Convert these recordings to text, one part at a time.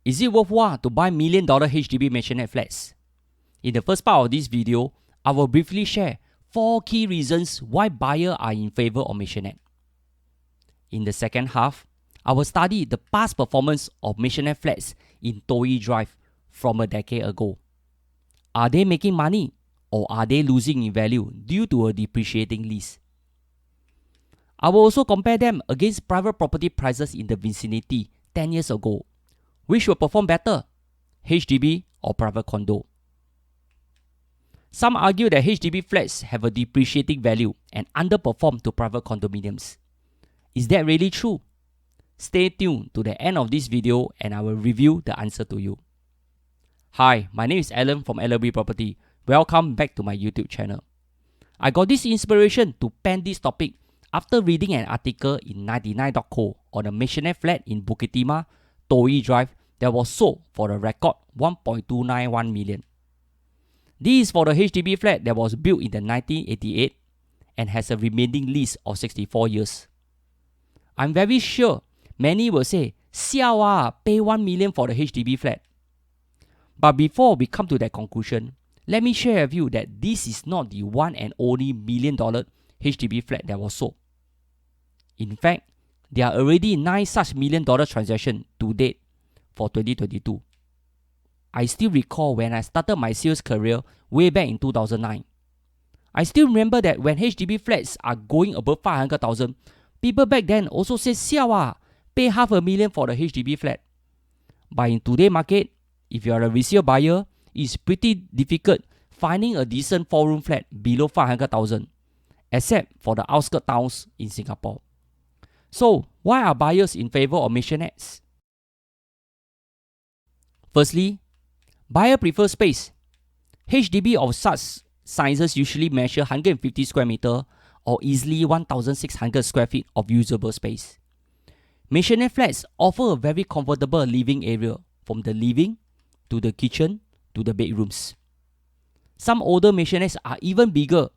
Is it worthwhile to buy million-dollar HDB Maisonette flats? In the first part of this video, I will briefly share 4 key reasons why buyers are in favor of Maisonette. In the second half, I will study the past performance of Maisonette flats in Toh Yi Drive from a decade ago. Are they making money or are they losing in value due to a depreciating lease? I will also compare them against private property prices in the vicinity 10 years ago. Which will perform better, HDB or private condo? Some argue that HDB flats have a depreciating value and underperform to private condominiums. Is that really true? Stay tuned to the end of this video and I will review the answer to you. Hi, my name is Alan from LB Property. Welcome back to my YouTube channel. I got this inspiration to pen this topic after reading an article in 99.co on a Maisonette flat in Bukit Timah, Toh Yi Drive that was sold for a record 1.291 million. This is for the HDB flat that was built in the 1988 and has a remaining lease of 64 years. I'm very sure many will say, "Siao ah, pay 1 million for the HDB flat." But before we come to that conclusion, let me share with you that this is not the one and only $1 million HDB flat that was sold. In fact, there are already 9 such $1 million transactions to date for 2022. I still recall when I started my sales career way back in 2009. I still remember that when HDB flats are going above 500,000, people back then also said, "Siao ah, pay $500,000 for the HDB flat." But in today's market, if you are a resale buyer, it's pretty difficult finding a decent 4-room flat below 500,000, except for the outskirts towns in Singapore. So, why are buyers in favor of Maisonettes? Firstly, buyer prefer space. HDB of such sizes usually measure 150 square meter or easily 1,600 square feet of usable space. Maisonette flats offer a very comfortable living area from the living to the kitchen to the bedrooms. Some older Maisonettes are even bigger.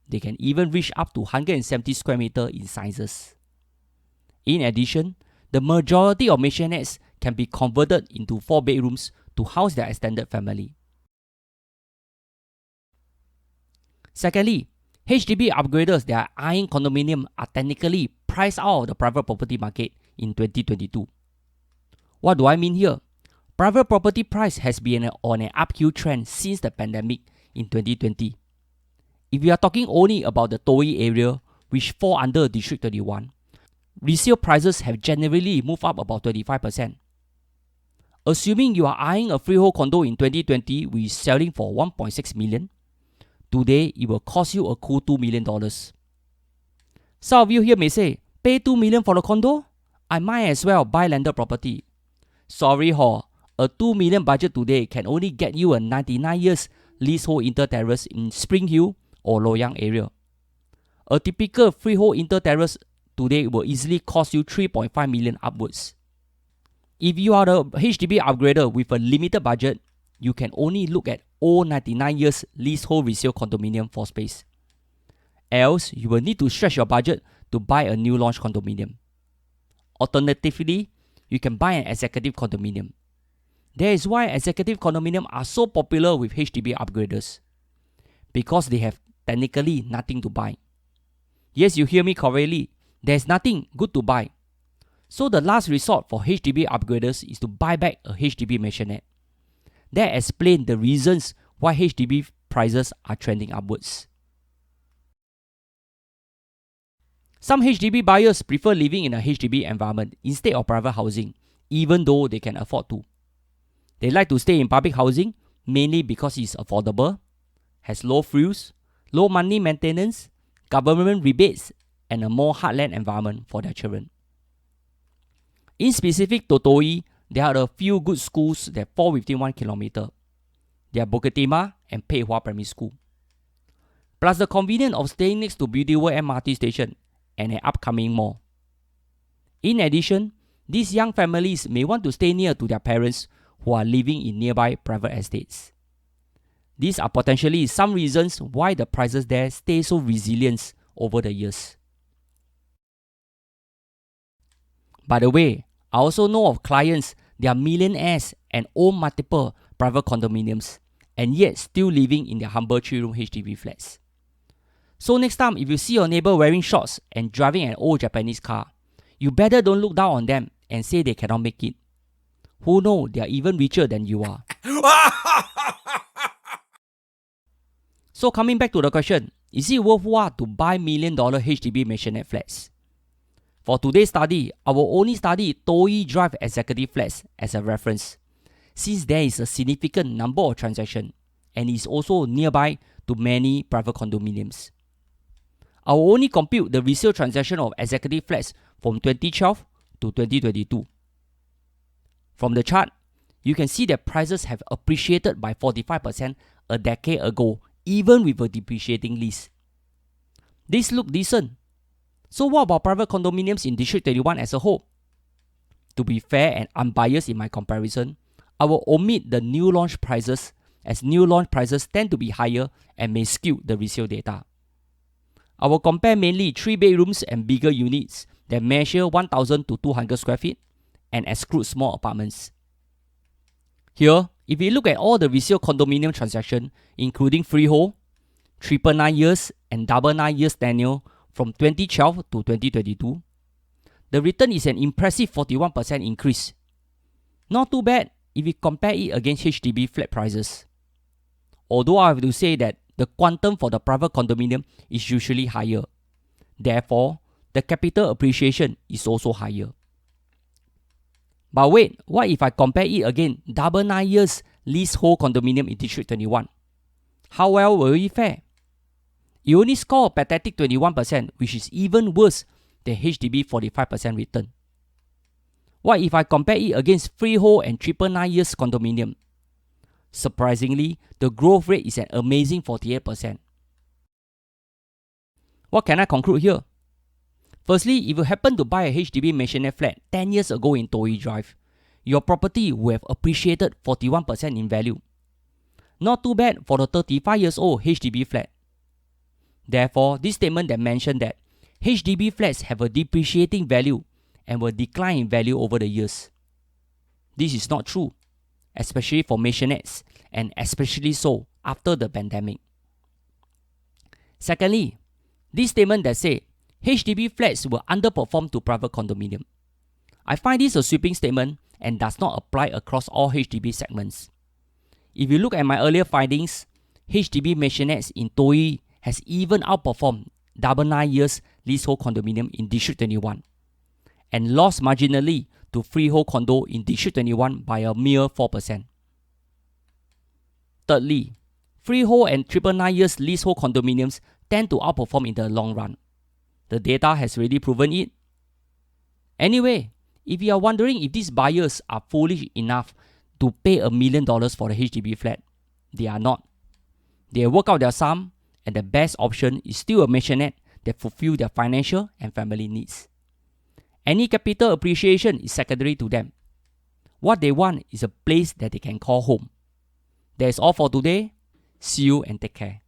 They can even reach up to 170 square meter in sizes. In addition, the majority of Maisonettes can be converted into 4 bedrooms to house their extended family. Secondly, HDB upgraders that are eyeing condominium are technically priced out of the private property market in 2022. What do I mean here? Private property price has been on an uphill trend since the pandemic in 2020. If we are talking only about the Toh Yi area, which fall under District 31, resale prices have generally moved up about 25%. Assuming you are eyeing a freehold condo in 2020 which is selling for 1.6 million, today it will cost you a cool $2 million. Some of you here may say, "Pay 2 million for the condo? I might as well buy landed property." Sorry ho, a 2 million budget today can only get you a 99 years leasehold inter-terrace in Spring Hill or Loyang area. A typical freehold inter-terrace today will easily cost you 3.5 million upwards. If you are a HDB upgrader with a limited budget, you can only look at all 99 years leasehold resale condominium for space. Else, you will need to stretch your budget to buy a new launch condominium. Alternatively, you can buy an executive condominium. That is why executive condominiums are so popular with HDB upgraders, because they have technically nothing to buy. Yes, you hear me correctly, there is nothing good to buy. So the last resort for HDB upgraders is to buy back a HDB Maisonette. That explains the reasons why HDB prices are trending upwards. Some HDB buyers prefer living in a HDB environment instead of private housing, even though they can afford to. They like to stay in public housing mainly because it's affordable, has low frills, low monthly maintenance, government rebates, and a more heartland environment for their children. In specific to Toh Yi, there are a few good schools that fall within 1 kilometer. They are Bukit Timah and Pei Hwa Primary School. Plus the convenience of staying next to Beauty World MRT station and an upcoming mall. In addition, these young families may want to stay near to their parents who are living in nearby private estates. These are potentially some reasons why the prices there stay so resilient over the years. By the way, I also know of clients they are millionaires and own multiple private condominiums and yet still living in their humble 3-room HDB flats. So next time, if you see your neighbor wearing shorts and driving an old Japanese car, you better don't look down on them and say they cannot make it. Who knows, they are even richer than you are. So coming back to the question, is it worthwhile to buy $1 million HDB Maisonette flats? For today's study, I will only study Toh Yi Drive executive flats as a reference, since there is a significant number of transactions and is also nearby to many private condominiums. I will only compute the resale transaction of executive flats from 2012 to 2022. From the chart, you can see that prices have appreciated by 45% a decade ago, even with a depreciating lease. This looks decent. So what about private condominiums in District 21 as a whole? To be fair and unbiased in my comparison, I will omit the new launch prices, as new launch prices tend to be higher and may skew the resale data. I will compare mainly 3 bedrooms and bigger units that measure 1,000 to 200 square feet and exclude small apartments. Here, if we look at all the resale condominium transactions, including freehold, 999 years and 999 years tenure from 2012 to 2022, the return is an impressive 41% increase. Not too bad if we compare it against HDB flat prices. Although I have to say that the quantum for the private condominium is usually higher. Therefore, the capital appreciation is also higher. But wait, what if I compare it against 999 years leasehold condominium in District 21? How well will it fare? It only scored a pathetic 21%, which is even worse than HDB 45% return. What if I compare it against freehold and 999 years condominium? Surprisingly, the growth rate is an amazing 48%. What can I conclude here? Firstly, if you happen to buy a HDB Maisonette flat 10 years ago in Toh Yi Drive, your property will have appreciated 41% in value. Not too bad for the 35 years old HDB flat. Therefore, this statement that mentioned that HDB flats have a depreciating value and will decline in value over the years. This is not true, especially for Maisonettes, and especially so after the pandemic. Secondly, this statement that says HDB flats will underperform to private condominium. I find this a sweeping statement and does not apply across all HDB segments. If you look at my earlier findings, HDB Maisonettes in Toh Yi has even outperformed 999 years leasehold condominium in District 21 and lost marginally to freehold condo in District 21 by a mere 4%. Thirdly, freehold and 999 years leasehold condominiums tend to outperform in the long run. The data has already proven it. Anyway, if you are wondering if these buyers are foolish enough to pay $1 million for a HDB flat, they are not. They work out their sum, and the best option is still a Maisonette that fulfill their financial and family needs. Any capital appreciation is secondary to them. What they want is a place that they can call home. That is all for today. See you and take care.